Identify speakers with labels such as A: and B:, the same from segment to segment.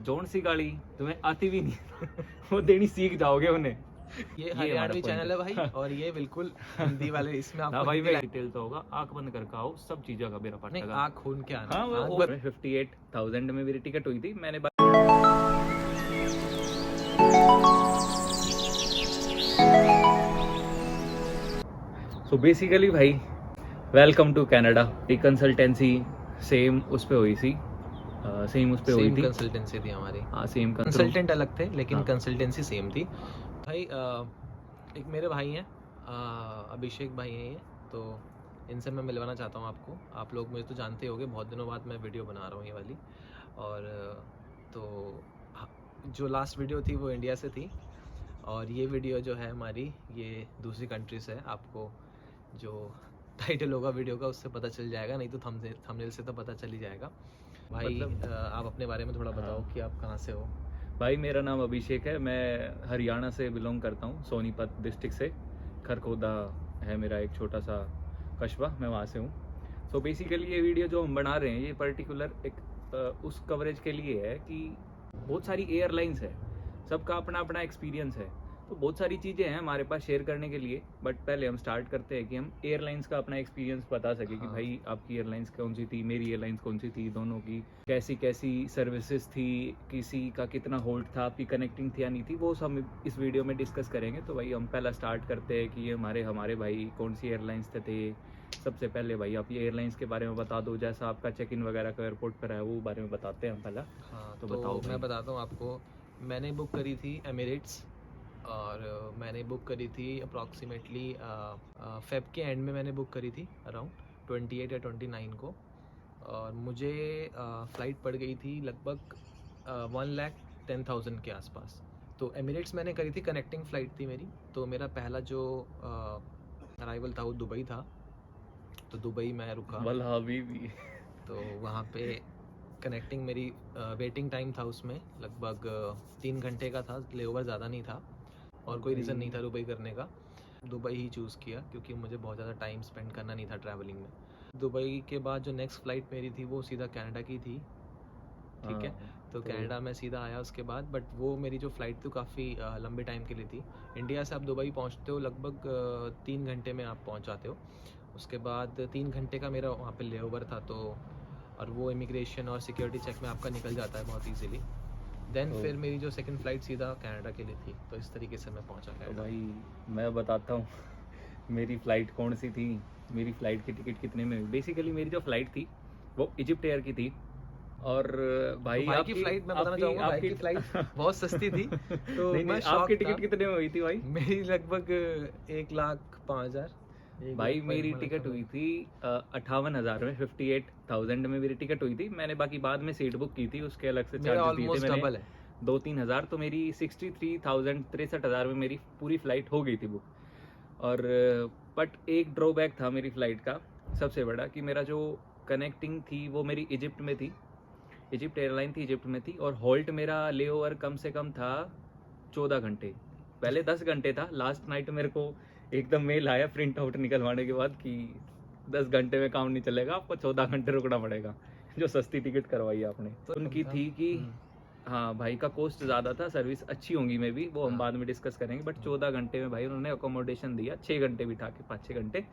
A: Zone सी गाड़ी तुम्हें आती भी नहीं वो देनी सीख जाओगे उन्हें।
B: ये
A: हमारा
B: हरियाणवी
A: point
B: चैनल है भाई, और ये बिल्कुल हिंदी वाले, इसमें
A: ना
B: आपको
A: भाई
B: हिंदी
A: मैं डिटेल तो होगा, आंख बंद करके आओ, सब चीजों का मेरा
B: नहीं,
A: पट्टा।
B: आँख खून के आना।
A: हाँ वो
B: आँख
A: ओवर 58,000 में मेरी टिकट हुई थी। मैंने सो बेसिकली भाई welcome to Canada. Consultancy same उस पे हुई थी, सेम उस पे हुई
B: सेम
A: थी।
B: कंसल्टेंसी थी हमारी।
A: हाँ सेम
B: कंसल्टेंट अलग थे लेकिन
A: हाँ।
B: कंसल्टेंसी सेम थी भाई। एक मेरे भाई हैं, अभिषेक भाई हैं ये, तो इनसे मैं मिलवाना चाहता हूँ आपको। आप लोग मुझे तो जानते होंगे, बहुत दिनों बाद मैं वीडियो बना रहा हूँ ये वाली। और तो जो लास्ट वीडियो थी वो इंडिया से थी, और ये वीडियो जो है हमारी ये दूसरी कंट्री से है। आपको जो टाइटल होगा वीडियो का उससे पता चल जाएगा, नहीं तो थंबनेल से तो पता चल ही जाएगा। भाई आप अपने बारे में थोड़ा बताओ कि आप कहाँ से हो।
A: भाई मेरा नाम अभिषेक है, मैं हरियाणा से बिलोंग करता हूँ, सोनीपत डिस्ट्रिक्ट से। खरखोदा है मेरा एक छोटा सा कस्बा, मैं वहाँ से हूँ। सो बेसिकली ये वीडियो जो हम बना रहे हैं ये पर्टिकुलर एक उस कवरेज के लिए है कि बहुत सारी एयरलाइंस है, सबका अपना अपना एक्सपीरियंस है, तो बहुत सारी चीज़ें हैं हमारे पास शेयर करने के लिए। बट पहले हम स्टार्ट करते हैं कि हम एयरलाइंस का अपना एक्सपीरियंस बता सके कि भाई आपकी एयरलाइंस कौन सी थी, मेरी एयरलाइंस कौन सी थी, दोनों की कैसी कैसी सर्विसेज थी, किसी का कितना होल्ड था, आपकी कनेक्टिंग थी या नहीं थी, वो सब इस वीडियो में डिस्कस करेंगे। तो भाई हम पहला स्टार्ट करते हैं कि ये हमारे भाई कौन सी एयरलाइंस थे। सबसे पहले भाई आप ये एयरलाइंस के बारे में बता दो, जैसा आपका चेक इन वगैरह का एयरपोर्ट पर है वो बारे में बताते हैं हम पहला।
B: हाँ
A: तो
B: तो
A: बताओ
B: मैं
A: भाई।
B: बताता हूँ आपको। मैंने बुक करी थी एमिरेट्स, और मैंने बुक करी थी अप्रॉक्सीमेटली फेब के एंड में मैंने बुक करी थी, अराउंड 28 या 29 को। और मुझे फ़्लाइट पड़ गई थी लगभग 1,10,000 के आसपास। तो एमिरेट्स मैंने करी थी, कनेक्टिंग फ़्लाइट थी मेरी। तो मेरा पहला जो अराइवल था वो दुबई था, तो दुबई मैं रुका।
A: वाला हबीबी।
B: तो वहाँ पे कनेक्टिंग मेरी वेटिंग टाइम था उसमें लगभग 3 घंटे का था, लेओवर ज़्यादा नहीं था, और कोई रीज़न नहीं था दुबई करने का। दुबई ही चूज़ किया क्योंकि मुझे बहुत ज़्यादा टाइम स्पेंड करना नहीं था ट्रैवलिंग में। दुबई के बाद जो नेक्स्ट फ़्लाइट मेरी थी वो सीधा कनाडा की थी, ठीक है। तो कनाडा में सीधा आया उसके बाद, बट वो मेरी जो फ़्लाइट थी काफ़ी लंबे टाइम के लिए थी। इंडिया से आप दुबई पहुँचते हो लगभग 3 घंटे में आप पहुँच जाते हो। उसके बाद 3 घंटे का मेरा वहाँ पे लेओवर था, तो और वो इमिग्रेशन और सिक्योरिटी चेक में आपका निकल जाता है बहुत ईजीली। देन फिर मेरी जो सेकंड फ़्लाइट सीधा कनाडा के लिए थी, तो इस तरीके से मैं पहुँचा
A: तो
B: कनाडा।
A: भाई मैं बताता हूँ मेरी फ़्लाइट कौन सी थी, मेरी फ़्लाइट की टिकट कितने में हुई। बेसिकली मेरी जो फ़्लाइट थी वो इजिप्ट एयर की थी। और
B: तो
A: भाई
B: भाई की
A: आपकी
B: फ़्लाइट मैं बताना
A: आपकी
B: चाहूँगा, भाई
A: आपकी
B: की फ़्लाइट बहुत सस्ती थी, तो
A: नहीं
B: मैं
A: नहीं,
B: शॉक
A: आपकी
B: था।
A: टिकट कितने में हुई थी भाई?
B: मेरी लगभग 1,05,000,
A: भाई मेरी टिकट हुई थी 58,000 में, 58,000 में मेरी टिकट हुई थी। मैंने बाकी बाद में सीट बुक की थी, उसके अलग से
B: मेरा
A: चार्जेस दिए थे
B: ऑलमोस्ट
A: मैंने
B: डबल है।
A: 2-3 हज़ार। तो मेरी 63,000 63,000 में मेरी पूरी फ़्लाइट हो गई थी बुक। और बट एक ड्रॉबैक था मेरी फ़्लाइट का सबसे बड़ा, कि मेरा जो कनेक्टिंग थी वो मेरी इजिप्ट में थी, इजिप्ट एयरलाइन थी, इजिप्ट में थी। और होल्ट मेरा लेओवर कम से कम था 14 घंटे, पहले 10 घंटे था। लास्ट नाइट मेरे को एकदम मेल आया प्रिंट आउट निकलवाने के बाद कि 10 घंटे में काम नहीं चलेगा, आपको 14 घंटे रुकना पड़ेगा। जो सस्ती टिकट करवाई आपने तो उनकी थी कि हाँ भाई का कॉस्ट ज़्यादा था, सर्विस अच्छी होंगी मे भी, वो हम बाद में डिस्कस करेंगे। बट 14 घंटे में भाई उन्होंने अकोमोडेशन दिया, 6 घंटे बिठा के, 5-6 घंटे,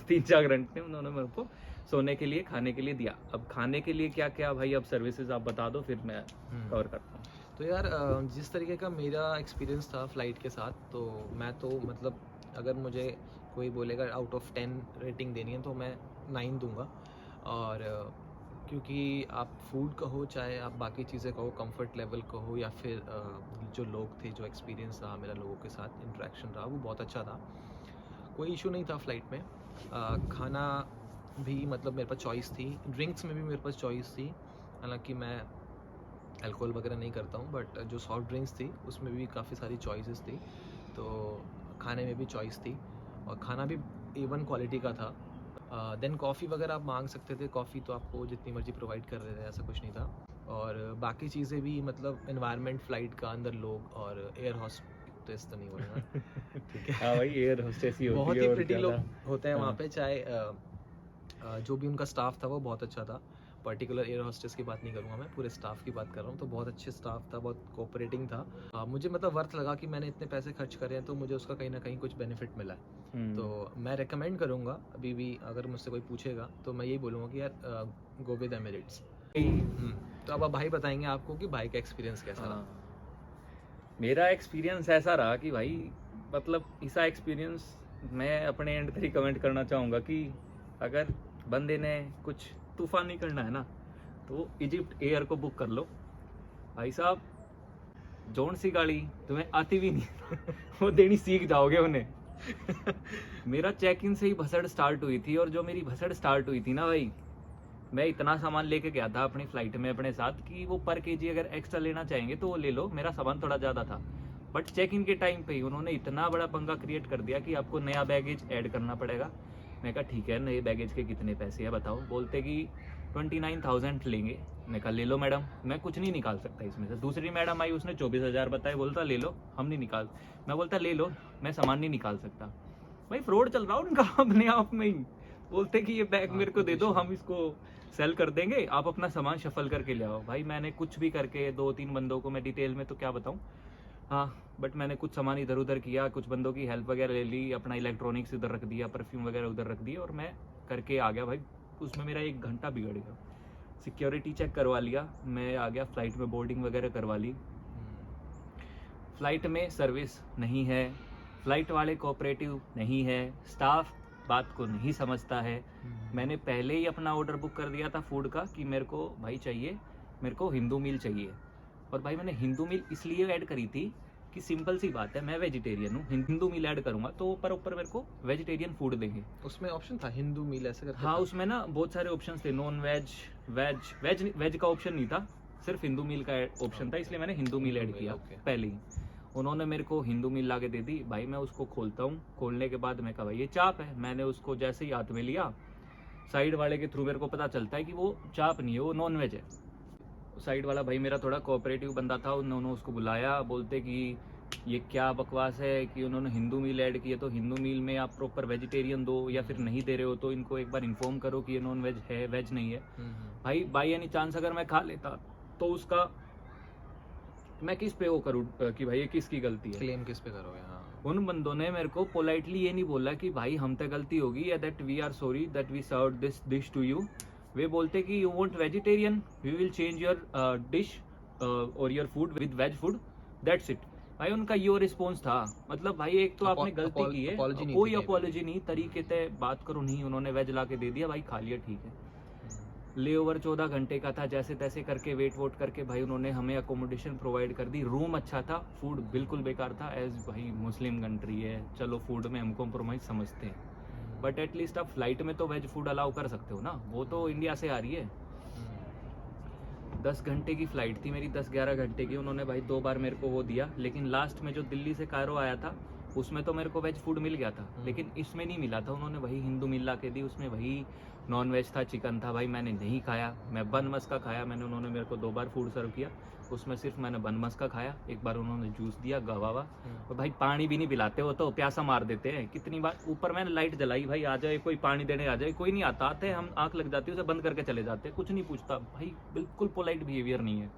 A: 3-4 घंटे उन्होंने मेरे को सोने के लिए, खाने के लिए दिया। अब खाने के लिए क्या क्या भाई, अब सर्विसेज आप बता दो फिर मैं कवर करता हूँ।
B: तो यार जिस तरीके का मेरा एक्सपीरियंस था फ़्लाइट के साथ, तो मैं तो मतलब अगर मुझे कोई बोलेगा आउट ऑफ 10 रेटिंग देनी है तो मैं 9 दूंगा। और क्योंकि आप फूड कहो चाहे आप बाकी चीज़ें कहो, कंफर्ट लेवल कहो, या फिर जो लोग थे, जो एक्सपीरियंस रहा मेरा लोगों के साथ इंटरेक्शन रहा, वो बहुत अच्छा था। कोई इशू नहीं था फ़्लाइट में। खाना भी मतलब मेरे पास चॉइस थी, ड्रिंक्स में भी मेरे पास चॉइस थी। हालांकि मैं अल्कोहल वगैरह नहीं करता हूँ, बट जो सॉफ्ट ड्रिंक्स थी उसमें भी काफ़ी सारी चॉइसेस थी। तो खाने में भी चॉइस थी, और खाना भी A1 क्वालिटी का था। देन कॉफ़ी वगैरह आप मांग सकते थे, कॉफ़ी तो आपको जितनी मर्ज़ी प्रोवाइड कर रहे थे, ऐसा कुछ नहीं था। और बाकी चीज़ें भी मतलब एनवायरनमेंट फ़्लाइट का, अंदर लोग, और एयर होस्टेस तो नहीं बोलूँगा, ठीक है।
A: हाँ भाई एयर होस्टेस ही होती
B: बहुत
A: है
B: ही
A: और
B: प्रिटी
A: क्या
B: लोग
A: था।
B: होते हैं वहाँ
A: हाँ।
B: पे, चाहे जो भी उनका स्टाफ था वो बहुत अच्छा था। पर्टिकुलर एयर होस्टेस की बात नहीं करूँगा, मैं पूरे स्टाफ की बात कर रहा हूँ। तो बहुत अच्छे स्टाफ था, बहुत कोऑपरेटिंग था। मुझे मतलब वर्थ लगा कि मैंने इतने पैसे खर्च करे हैं तो मुझे उसका कहीं ना कहीं कुछ बेनिफिट मिला है। तो मैं रेकमेंड करूँगा, अभी भी अगर मुझसे कोई पूछेगा तो मैं यही बोलूँगा कि यार गो विद एमिरेट्स। तो अब भाई बताएंगे आपको कि भाई का एक्सपीरियंस कैसा रहा।
A: मेरा एक्सपीरियंस ऐसा रहा कि भाई मतलब इसका एक्सपीरियंस मैं अपने एंड से रिकमेंड करना चाहूँगा कि अगर बंदे ने कुछ तूफानी करना है ना तो इजिप्ट एयर को बुक कर लो। भाई साहब जोन सी गाड़ी तुम्हें आती भी नहीं वो देनी सीख जाओगे उन्हें। मेरा चेक इन से ही भसड़ स्टार्ट हुई थी, और जो मेरी भसड़ स्टार्ट हुई थी ना भाई, मैं इतना सामान लेके गया था अपनी फ्लाइट में अपने साथ कि वो पर केजी अगर एक्स्ट्रा लेना चाहेंगे तो वो ले लो, मेरा सामान थोड़ा ज़्यादा था। बट चेक इन के टाइम पे ही उन्होंने इतना बड़ा पंगा क्रिएट कर दिया कि आपको नया बैगेज ऐड करना पड़ेगा। मैं कहा ठीक है, नए बैगेज के कितने पैसे हैं बताओ। बोलते कि 29,000 लेंगे। मैं कहा ले लो मैडम, मैं कुछ नहीं निकाल सकता इसमें से। दूसरी मैडम आई, उसने 24,000 बताए, बोलता ले लो, हम नहीं निकाल। मैं बोलता ले लो, मैं सामान नहीं निकाल सकता। भाई फ्रॉड चल रहा उनका अपने आप में ही। बोलते कि ये बैग मेरे को दे दो, हम इसको सेल कर देंगे, आप अपना सामान शफल करके ले आओ। भाई मैंने कुछ भी करके 2-3 बंदों को, मैं डिटेल में तो क्या बताऊं, हाँ बट मैंने कुछ सामान इधर उधर किया, कुछ बंदों की हेल्प वगैरह ले ली, अपना इलेक्ट्रॉनिक्स इधर रख दिया, परफ्यूम वगैरह उधर रख दिया, और मैं करके आ गया। भाई उसमें मेरा 1 घंटा बिगड़ गया। सिक्योरिटी चेक करवा लिया, मैं आ गया, फ्लाइट में बोर्डिंग वगैरह करवा ली। फ्लाइट में सर्विस नहीं है, फ्लाइट वाले कोऑपरेटिव नहीं है, स्टाफ बात को नहीं समझता है। मैंने पहले ही अपना ऑर्डर बुक कर दिया था फूड का कि मेरे को भाई चाहिए, मेरे को हिंदू मील चाहिए। और भाई मैंने हिंदू मील इसलिए ऐड करी थी कि सिंपल सी बात है, मैं वेजिटेरियन हूँ, हिंदू मील ऐड करूंगा तो ऊपर मेरे को वेजिटेरियन फूड देंगे।
B: उसमें ऑप्शन था हिंदू मील ऐसे करके?
A: हाँ उसमें ना बहुत सारे ऑप्शन थे, नॉन वेज, वेज का ऑप्शन नहीं था, सिर्फ हिंदू मील का ऑप्शन था, इसलिए मैंने हिंदू मील ऐड किया पहले ही। उन्होंने मेरे को हिंदू मील ला के दे दी। भाई मैं उसको खोलता हूँ, खोलने के बाद मैं कहा भाई ये चाप है। मैंने उसको जैसे ही हाथ में लिया, साइड वाले के थ्रू मेरे को पता चलता है कि वो चाप नहीं है, वो नॉन वेज है। साइड वाला भाई मेरा थोड़ा कोऑपरेटिव बंदा था, उन्होंने उसको बुलाया, बोलते कि ये क्या बकवास है कि उन्होंने हिंदू मील ऐड की है, तो हिंदू मील में आप प्रॉपर वेजिटेरियन दो, या फिर नहीं दे रहे हो तो इनको एक बार इन्फॉर्म करो कि ये नॉन वेज है, वेज नहीं है। भाई बाई एनी चांस अगर मैं खा लेता तो उसका मैं किस पे वो करूँ कि भाई ये किसकी गलती है,
B: क्लेम किस पे करोगे? हाँ।
A: उन बंदों ने मेरे को पोलाइटली ये नहीं बोला कि भाई हम पे गलती होगी, या that we are sorry that we serve this dish to you. वे बोलते कि you want vegetarian, we will change your dish और your food with veg food, that's it. भाई उनका यो रिस्पॉन्स था, मतलब भाई एक तो आपने गलती की है, कोई अपॉलॉजी नहीं, तरीके से बात करो नहीं। उन्होंने वेज ला के दे दिया, भाई खा लिया, ठीक है। ले ओवर 14 घंटे का था, जैसे तैसे करके वेट वोट करके भाई उन्होंने हमें अकोमोडेशन प्रोवाइड कर दी। रूम अच्छा था, फूड बिल्कुल बेकार था। एज भाई मुस्लिम कंट्री है, चलो फूड में हम कॉम्प्रोमाइज समझते हैं, बट एटलीस्ट आप फ्लाइट में तो वेज फूड अलाउ कर सकते हो ना, वो तो इंडिया से आ रही है। 10 घंटे की फ़्लाइट थी मेरी, 10-11 घंटे की। उन्होंने भाई 2 बार मेरे को वो दिया, लेकिन लास्ट में जो दिल्ली से कायरो आया था उसमें तो मेरे को वेज फूड मिल गया था, लेकिन इसमें नहीं मिला था। उन्होंने वही हिंदू मील ला के दी, उसमें वही नॉन वेज था, चिकन था। भाई मैंने नहीं खाया, मैं बन मस्का खाया। उन्होंने मेरे को 2 बार फूड सर्व किया, उसमें सिर्फ मैंने बन मस्का खाया। एक बार उन्होंने जूस दिया गवावा, और भाई पानी भी नहीं पिलाते, हो तो प्यासा मार देते हैं। कितनी बार ऊपर मैंने लाइट जलाई, भाई आ जाए कोई पानी देने, आ जाए कोई नहीं आता, आते हम आंख लग जाती है, उसे बंद करके चले जाते हैं, कुछ नहीं पूछता। भाई बिल्कुल पोलाइट बिहेवियर नहीं है।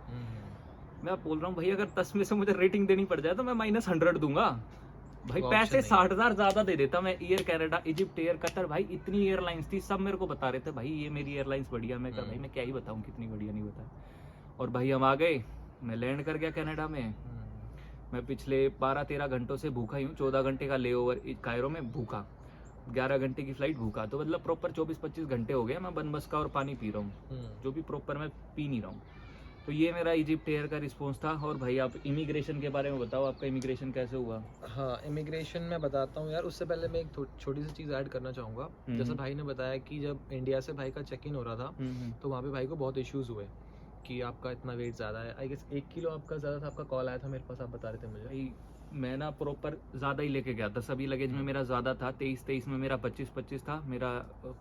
A: मैं बोल रहा हूँ भाई अगर 10 में से मुझे रेटिंग देनी पड़ जाए तो मैं -100 दूंगा। भाई पैसे 60,000 ज्यादा दे देता मैं। Air Canada, Egypt air, Qatar, भाई इतनी एयरलाइंस थी, सब मेरे को बता रहे थे भाई ये मेरी एयरलाइंस बढ़िया। मैं कहा भाई मैं क्या ही बताऊं कितनी बढ़िया, नहीं बता। और भाई हम आ गए, मैं लैंड कर गया कनाडा में। मैं पिछले 12-13 घंटों से भूखा ही हूँ। 14 घंटे का ले ओवर कायरो में भूखा, 11 घंटे की फ्लाइट भूखा, तो मतलब प्रॉपर 24-25 घंटे हो गए मैं बन मस्का और पानी पी रहा हूँ, जो भी प्रॉपर मैं पी नहीं रहा हूँ। तो ये मेरा इजिप्ट एयर का रिस्पॉन्स था। और भाई आप इमिग्रेशन के बारे में बताओ, आपका इमिग्रेशन कैसे हुआ?
B: हाँ, इमिग्रेशन मैं बताता हूँ यार। उससे पहले मैं एक छोटी सी चीज़ ऐड करना चाहूँगा। जैसे भाई ने बताया कि जब इंडिया से भाई का चेक इन हो रहा था तो वहाँ पे भाई को बहुत इश्यूज़ हुए कि आपका इतना वेट ज़्यादा है। आई गेस 1 किलो आपका ज़्यादा था। आपका कॉल आया था मेरे पास, आप बता रहे थे मुझे।
A: भाई मैं ना प्रॉपर ज़्यादा ही लेके गया था, सभी लगेज में मेरा ज़्यादा था। 23 में मेरा 25 था, मेरा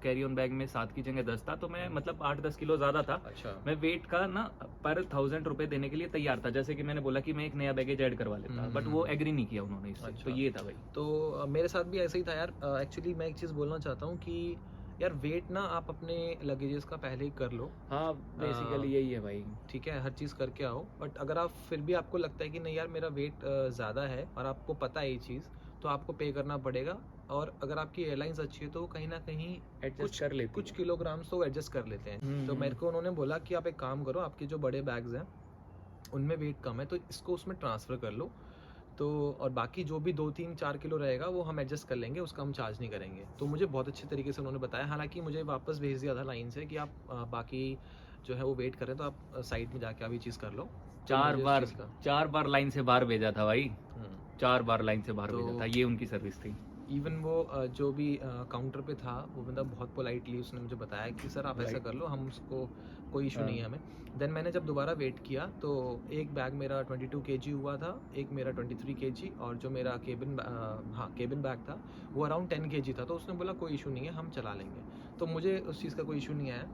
A: कैरी ऑन बैग में 7 की जगह 10 था, तो मैं मतलब 8-10 किलो ज़्यादा था।
B: अच्छा।
A: मैं वेट का ना पर 1000 रुपये देने के लिए तैयार था, जैसे कि मैंने बोला कि मैं एक नया बैगेज ऐड करवा लेता, बट वो एग्री नहीं किया उन्होंने इससे।
B: अच्छा।
A: तो ये था भाई।
B: तो मेरे साथ भी ऐसे ही था यार। एक्चुअली मैं एक चीज़ बोलना चाहता हूँ कि यार वेट ना आप अपने लगेजेस का पहले ही कर लो,
A: हाँ बेसिकली यही है भाई।
B: ठीक है, हर चीज़ करके आओ। बट अगर आप फिर भी आपको लगता है कि नहीं यार मेरा वेट ज़्यादा है और आपको पता है ये चीज़, तो आपको पे करना पड़ेगा। और अगर आपकी एयरलाइंस अच्छी है तो कहीं ना कहीं
A: एडजस्ट कर लेती
B: कुछ
A: है।
B: किलोग्राम्स तो एडजस्ट कर लेते हैं। तो मेरे को उन्होंने बोला कि आप एक काम करो, आपके जो बड़े बैग्स हैं उनमें वेट कम है तो इसको उसमें ट्रांसफ़र कर लो, तो और बाकी जो भी 2-3-4 किलो रहेगा वो हम एडजस्ट कर लेंगे, उसका हम चार्ज नहीं करेंगे। तो मुझे बहुत अच्छे तरीके से उन्होंने बताया, हालांकि मुझे वापस भेज दिया था लाइन से कि आप बाकी जो है वो वेट करें, तो आप साइड में जाके अभी चीज़ कर लो। तो
A: चार
B: मुझे उस
A: बार
B: चीज़ का
A: 4 बार लाइन से बाहर भेजा था भाई, 4 बार लाइन से बाहर
B: तो
A: भेजा था, ये उनकी सर्विस थी।
B: इवन वो जो भी काउंटर पे था वो बंदा बहुत पोलाइटली उसने मुझे बताया कि सर आप ऐसा
A: Right.
B: कर लो, हम उसको कोई इशू
A: हाँ।
B: नहीं है हमें। देन मैंने जब दोबारा वेट किया तो एक बैग मेरा 22 kg हुआ था, एक मेरा 23 kg, और जो मेरा केबिन बैग था वो अराउंड 10 kg था। तो उसने बोला कोई इशू नहीं है, हम चला लेंगे। तो मुझे उस चीज़ का कोई इशू नहीं आया,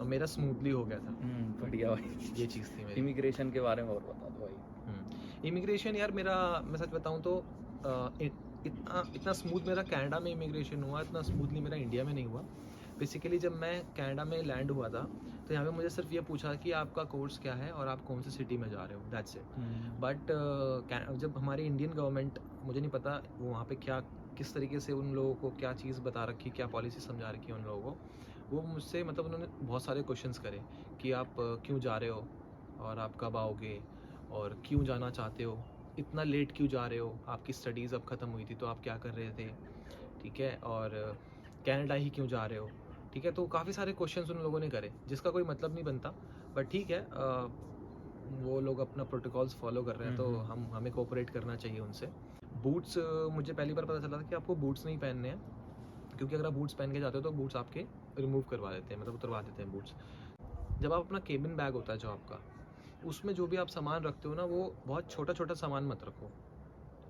B: मेरा स्मूथली हो गया था।
A: बढ़िया भाई।
B: ये चीज़ थी मेरी।
A: इमिग्रेशन के बारे में और बता दो भाई।
B: इमिग्रेशन यार मेरा, मैं सच बताऊं तो इतना स्मूथ मेरा कनाडा में इमिग्रेशन हुआ, इतना स्मूथली मेरा इंडिया में नहीं हुआ। बेसिकली जब मैं कनाडा में लैंड हुआ था तो यहाँ पे मुझे सिर्फ ये पूछा कि आपका कोर्स क्या है और आप कौन सी सिटी में जा रहे हो, दैट्स इट। बट जब हमारी इंडियन गवर्नमेंट, मुझे नहीं पता वो वहाँ पे क्या किस तरीके से उन लोगों को क्या चीज़ बता रखी, क्या पॉलिसी समझा रखी है उन लोगों को, वो मुझसे मतलब उन्होंने बहुत सारे क्वेश्चंस करे कि आप क्यों जा रहे हो और आप कब आओगे और क्यों जाना चाहते हो, इतना लेट क्यों जा रहे हो, आपकी स्टडीज़ अब ख़त्म हुई थी तो आप क्या कर रहे थे, ठीक है, और कनाडा ही क्यों जा रहे हो, ठीक है। तो काफ़ी सारे क्वेश्चंस उन लोगों ने करे जिसका कोई मतलब नहीं बनता, बट ठीक है, वो लोग अपना प्रोटोकॉल्स फॉलो कर रहे हैं तो हमें कोऑपरेट करना चाहिए उनसे। बूट्स, मुझे पहली बार पता चला था कि आपको बूट्स नहीं पहनने हैं, क्योंकि अगर आप बूट्स पहन के जाते हो तो बूट्स आपके रिमूव करवा देते हैं, मतलब उतरवा देते हैं बूट्स। जब आप अपना केबिन बैग होता है जो आपका, उसमें जो भी आप सामान रखते हो ना, वो बहुत छोटा छोटा सामान मत रखो,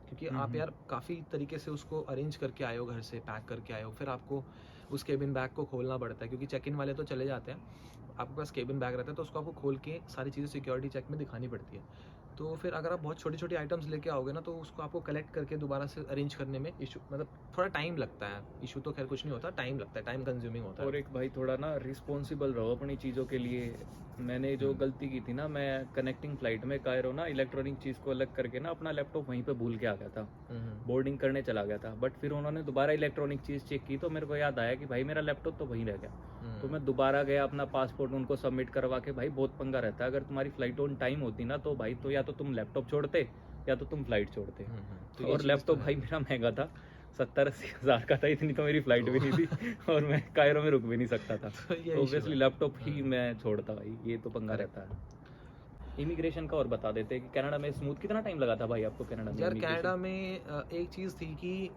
B: क्योंकि आप यार काफ़ी तरीके से उसको अरेंज करके आए हो, घर से पैक करके आए हो, फिर आपको उस केबिन बैग को खोलना पड़ता है, क्योंकि चेक इन वाले तो चले जाते हैं, आपके पास केबिन बैग रहता है तो उसको आपको खोल के सारी चीज़ें सिक्योरिटी चेक में दिखानी पड़ती है। तो फिर अगर आप बहुत छोटी छोटी आइटम्स लेके आओगे ना, तो उसको आपको कलेक्ट करके दोबारा से अरेंज करने में इशू, मतलब थोड़ा टाइम लगता है। इशू तो खैर कुछ नहीं होता, टाइम लगता है, टाइम कंज्यूमिंग होता है।
A: और एक भाई थोड़ा ना रिस्पॉन्सिबल रहो अपनी चीज़ों के लिए। मैंने जो गलती की थी ना, मैं कनेक्टिंग फ्लाइट में कायरो ना इलेक्ट्रॉनिक चीज़ को अलग करके ना अपना लैपटॉप वहीं पे भूल के आ गया था, बोर्डिंग करने चला गया था। बट फिर उन्होंने दोबारा इलेक्ट्रॉनिक चीज़ चेक की तो मेरे को याद आया कि भाई मेरा लैपटॉप तो वहीं रह गया। तो मैं दोबारा गया, अपना पासपोर्ट उनको सबमिट करवा के, भाई बहुत पंगा रहता है। अगर तुम्हारी फ्लाइट ऑन टाइम होती ना तो भाई तो या तो तुम लैपटॉप छोड़ते या तो तुम फ्लाइट छोड़ते।
B: तो
A: और लैपटॉप भाई मेरा महंगा था, 70-80 हज़ार का था, इतनी तो मेरी फ्लाइट भी नहीं थी और मैं कायरो में रुक भी नहीं सकता था। तो ऑब्वियसली लैपटॉप ही मैं छोड़ता भाई, ये तो पंगा रहता है। इमिग्रेशन का और बता देते हैं कि कनाडा में स्मूथ कितना टाइम लगा था भाई आपको कनाडा में?
B: यार कनाडा में एक चीज़ थी कि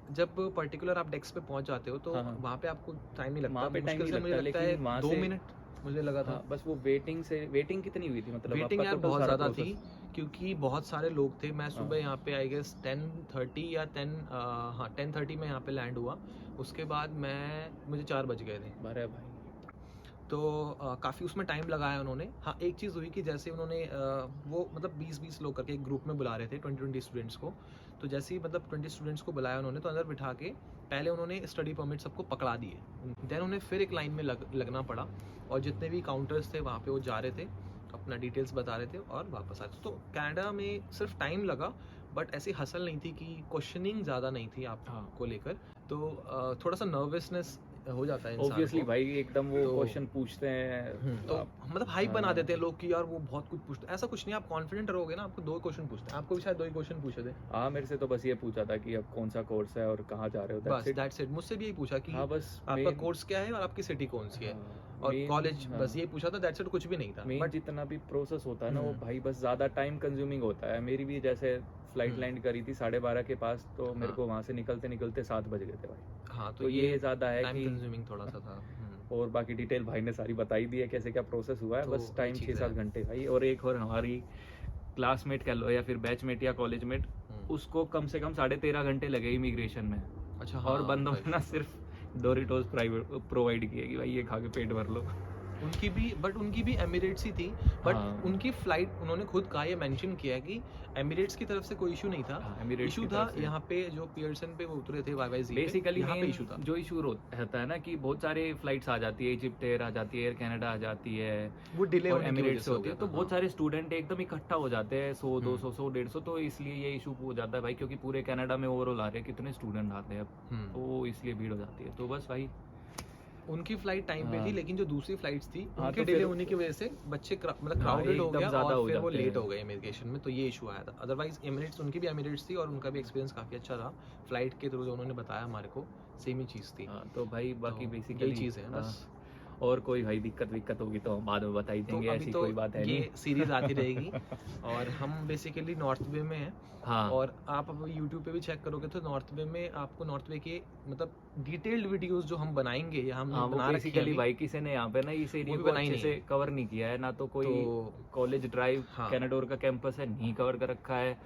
B: जब पर्टिकुलर आप डेस्क पे पहुंच जाते हो तो वहाँ पे आपको टाइम नहीं लगता,
A: वहाँ पे टाइम
B: मुश्किल से मुझे लगता है 2 मिनट मुझे लगा था।
A: बस वो वेटिंग कितनी हुई थी, मतलब
B: वेटिंग
A: आपका
B: यार
A: total
B: बहुत
A: सारा
B: ज़्यादा
A: process?
B: थी, क्योंकि बहुत सारे लोग थे। मैं सुबह यहाँ पे आई गेस 10:30 या 10:30 में यहाँ पे लैंड हुआ। उसके बाद मुझे 4 बज गए थे।
A: अरे भाई
B: तो काफ़ी उसमें टाइम लगाया उन्होंने। हाँ, एक चीज़ हुई कि जैसे उन्होंने वो मतलब 20-20 लोग करके एक ग्रुप में बुला रहे थे, 20-20 स्टूडेंट्स को। तो जैसे ही मतलब 20 स्टूडेंट्स को बुलाया उन्होंने, तो अंदर बिठा के पहले उन्होंने स्टडी परमिट सबको पकड़ा दिए। देन उन्हें फिर एक लाइन में लगना पड़ा, और जितने भी काउंटर्स थे वहाँ पे वो जा रहे थे, अपना डिटेल्स बता रहे थे और वापस आ रहे थे। तो कनाडा में सिर्फ टाइम लगा, बट ऐसी हसल नहीं थी कि क्वेश्चनिंग ज़्यादा नहीं थी आपको लेकर। तो थोड़ा सा नर्वसनेस हो जाता है इंसान
A: ऑब्वियसली
B: को।
A: भाई, एकदम वो
B: तो
A: क्वेश्चन पूछते हैं
B: तो मतलब हाइप बना
A: हाँ।
B: देते हैं लोग कि यार वो बहुत कुछ पूछते हैं। ऐसा कुछ नहीं, आप कॉन्फिडेंट रहोगे ना, आपको 2 क्वेश्चन पूछते हैं। आपको भी शायद 2 ही क्वेश्चन पूछे थे।
A: हाँ, मेरे से तो बस ये पूछा था कि अब कौन सा कोर्स है और कहाँ जा रहे हो,
B: बस दैट्स इट। मुझसे भी यही पूछा कि
A: हाँ बस
B: आपका कोर्स क्या है और आपकी सिटी कौन सी है और कॉलेज, बस ये पूछा था, दैट्स इट, कुछ भी नहीं था।
A: बट जितना भी प्रोसेस होता है ना वो भाई बस ज़्यादा टाइम कंज्यूमिंग होता है। मेरी भी जैसे फ्लाइट लैंड करी थी 12:30 के पास, तो मेरे को वहाँ से निकलते निकलते 7 बज गए थे भाई।
B: हाँ,
A: तो ये ज़्यादा है
B: टाइम
A: कि
B: कंज्यूमिंग थोड़ा सा था।
A: और बाकी डिटेल भाई ने सारी बताई दी है कैसे क्या प्रोसेस हुआ है।
B: तो
A: बस टाइम 6-7 घंटे भाई। और एक और हमारी क्लासमेट कह लो या फिर बैचमेट या कॉलेजमेट, उसको कम से कम 13.5 घंटे लगे इमिग्रेशन में।
B: अच्छा।
A: और बंदों ने ना सिर्फ डोरिटोस प्रोवाइड किए कि भाई ये खा के पेट भर लो।
B: उनकी भी एमिरेट्स ही थी, बट
A: हाँ।
B: उनकी फ्लाइट उन्होंने खुद कहा, ये मेंशन किया कि एमिरेट्स की तरफ से कोई इशू नहीं था,
A: हाँ, एमिरेट्स
B: इशू
A: की
B: था
A: तरफ से।
B: यहाँ पे जो पियर्सन पे वो उतरे थे YYZ पे,
A: बेसिकली
B: यहाँ पे
A: मेन
B: इशू था।
A: जो इशू रहता है ना कि बहुत सारे फ्लाइट्स आ जाती है, इजिप्ट एयर आ जाती है, एयर कनाडा आ जाती है
B: वो डिले
A: और
B: होने की वजह
A: एमिरेट्स
B: से
A: से
B: हो
A: होती है,
B: गया
A: तो
B: था,
A: बहुत
B: हाँ।
A: सारे स्टूडेंट एकदम इकट्ठा हो जाते हैं 100
B: हम्म।
A: 200 100 150, तो इसलिए ये इशू हो जाता है भाई, क्योंकि पूरे कनाडा में ओवरऑल आ रहे हैं कितने स्टूडेंट आते हैं अब,
B: हम्म।
A: तो इसलिए भीड़ हो जाती है, तो बस भाई।
B: उनकी फ्लाइट टाइम पे
A: हाँ।
B: थी, लेकिन जो दूसरी फ्लाइट्स थी
A: हाँ,
B: उनके
A: तो
B: डिले
A: फिर-
B: होने की वजह से बच्चे मतलब
A: हाँ,
B: क्राउडेड हो
A: एकदम
B: गया
A: ज़्यादा
B: और
A: हो
B: फिर वो
A: जाते
B: लेट
A: हैं।
B: हो गए इमिग्रेशन में, तो ये इशू आया था। अदरवाइज एमिरेट्स, उनकी भी एमिरेट्स थी और उनका भी एक्सपीरियंस काफ़ी अच्छा रहा, फ्लाइट के थ्रू जो उन्होंने बताया हमारे को सेम ही चीज़ थी।
A: हाँ, तो भाई बाकी
B: तो
A: बेसिकली
B: यही चीज़ है बस।
A: और कोई भाई दिक्कत होगी तो हम बाद में बता ही
B: तो
A: देंगे,
B: अभी
A: ऐसी
B: तो
A: कोई बात है
B: ये
A: नहीं।
B: सीरीज आती रहेगी और हम बेसिकली नॉर्थ वे में हैं,
A: हाँ।
B: और आप अब यूट्यूब पे भी चेक करोगे तो नॉर्थ वे में आपको नॉर्थ वे के मतलब डिटेल्ड वीडियोस जो हम बनाएंगे या हमने
A: हाँ, वो
B: बना रखी है
A: बेसिकली
B: अभी,
A: भाई किसी ने यहाँ पे ना इस एरिया
B: भी
A: को
B: बनाई
A: अच्छे
B: नहीं
A: से
B: है।
A: कवर नहीं किया है, ना तो कोई
B: तो
A: कॉलेज ड्राइव
B: हाँ।
A: कैनाडोर का कैंपस है नहीं कवर कर रखा है,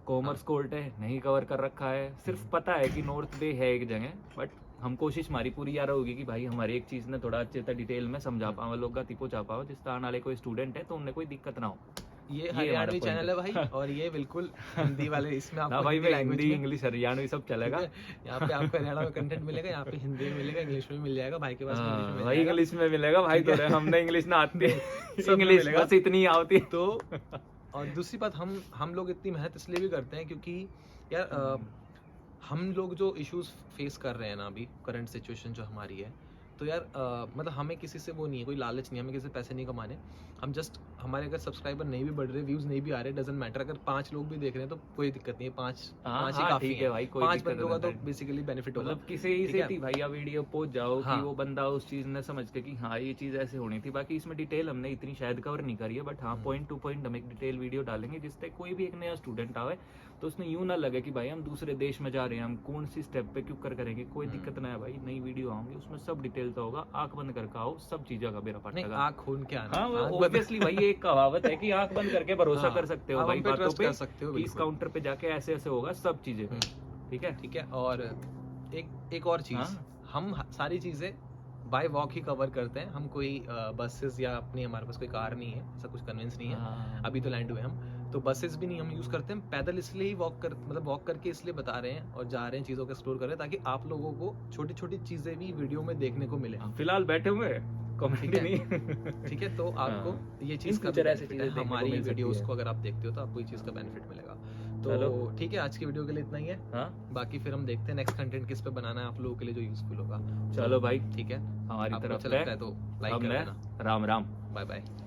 A: कॉमर्स
B: हाँ।
A: कोर्ट है नहीं कवर कर रखा है, सिर्फ पता है कि नॉर्थ वे है एक जगह, बट हम कोशिश हमारी पूरी यार होगी कि भाई हमारी एक चीज़ ने थोड़ा अच्छे से डिटेल में समझा पाओ लोग गति पहुँचा पाओ, जिस तरह आने वाले कोई स्टूडेंट है तो उन्हें कोई दिक्कत ना हो।
B: ये
A: हमारा
B: हरियाणवी
A: point
B: चैनल है भाई, और ये बिल्कुल हिंदी वाले, इसमें
A: ना
B: आपको
A: भाई
B: हिंदी
A: मैं
B: लैंग्वेज
A: हिंदी
B: में,
A: इंग्लिश हरियाणवी सब चलेगा।
B: ठीक है? यहाँ पे आपको हरियाणा में कंटेंट मिलेगा, यहाँ पे हिंदी में मिलेगा, इंग्लिश में मिल जाएगा, भाई के पास इंग्लिश में मिल
A: भाई
B: जाएगा।
A: इंग्लिश में मिलेगा भाई,
B: ठीक है?
A: थोड़े हमने इंग्लिश ना आती
B: सब में
A: इंग्लिश
B: मिलेगा।
A: बस इतनी आती है।
B: तो और दूसरी बात, हम लोग इतनी मेहनत इसलिए भी करते हैं क्योंकि यार हम लोग जो इश्यूज फेस कर रहे हैं ना अभी, करंट सिचुएशन जो हमारी है, तो यार मतलब हमें किसी से वो नहीं है, कोई लालच नहीं है, हमें किसी से पैसे नहीं कमाने, हम जस्ट, हमारे अगर सब्सक्राइबर नहीं भी बढ़ रहे, व्यूज नहीं भी आ रहे, डजंट मैटर, अगर 5 लोग भी देख रहे हैं तो कोई दिक्कत नहीं है, 5 ही काफी
A: ठीक है भाई, कोई
B: 5
A: दिक्कत
B: बंदों का तो
A: नहीं।
B: बेसिकली बेनिफिट होगा।
A: मतलब किसी ही
B: ठीक
A: से
B: है?
A: थी भैया वीडियो पहुंच जाओ
B: हाँ।
A: कि वो बंदा उस चीज ने समझ के कि हाँ ये चीज ऐसे होनी थी, बाकी इसमें डिटेल हमने इतनी शायद कवर नहीं करी है, बट हाँ पॉइंट टू पॉइंट हम एक डिटेल वीडियो डालेंगे जिससे कोई भी एक नया स्टूडेंट आवे तो उसमें यूं ना लगे कि भाई हम दूसरे देश में जा रहे हैं, हम कौन सी स्टेप पे क्यों कर करेंगे, कोई दिक्कत ना है भाई, नई वीडियो आऊंगी उसमें सब डिटेल तो होगा, आंख बंद करके आओ, सब चीजों का मेरा
B: नहीं,
A: पटेगा।
B: आँख खून के आना,
A: हाँ, वो
B: आँख बंद-
A: ऑब्वियसली भाई ये एक कहावत है कि आंख बंद करके भरोसा
B: हाँ,
A: कर सकते हो
B: आप
A: भाई
B: हम पे
A: बातों
B: ट्रस्ट
A: पे
B: कर सकते हो
A: कि इस
B: बिल्कुल।
A: काउंटर पे जाके ऐसे ऐसे होगा सब चीजें, ठीक है।
B: ठीक है, और एक और चीज,
A: हाँ।
B: हम सारी चीजें बाय वॉक ही कवर करते हैं, हम कोई बसेस या अपनी, हमारे पास कोई कार नहीं है, ऐसा कुछ कन्विंस नहीं है,
A: हाँ।
B: अभी तो लैंड हुए हम, तो बसेस भी नहीं हम यूज करते हैं, पैदल इसलिए ही वॉक करके इसलिए बता रहे हैं और जा रहे हैं, चीजों को एक्सप्लोर कर रहे हैं, ताकि आप लोगों को छोटी छोटी चीजें भी वीडियो में देखने को मिले।
A: फिलहाल बैठे हुए कॉमेडी
B: ठीक है।
A: नहीं।
B: ठीक है, तो आपको
A: हाँ।
B: ये
A: इन
B: चीज का
A: फ्यूचर ऐसी
B: benefit
A: चीजें
B: है,
A: देखने को
B: हमारी
A: मिल सकती
B: वीडियोस
A: है।
B: को अगर आप देखते हो तो आपको ये चीज का बेनिफिट मिलेगा। तो
A: चलो।
B: ठीक है, आज की वीडियो के लिए इतना ही है,
A: हाँ,
B: बाकी फिर हम देखते हैं नेक्स्ट कंटेंट किस पे बनाना है आप लोगों के लिए जो यूजफुल होगा।
A: चलो भाई,
B: ठीक है,
A: हमारी
B: आपको
A: तरफ
B: अच्छा
A: से
B: लगता है तो लाइक
A: हम
B: कर
A: हैं।
B: देना।
A: राम राम।
B: Bye bye.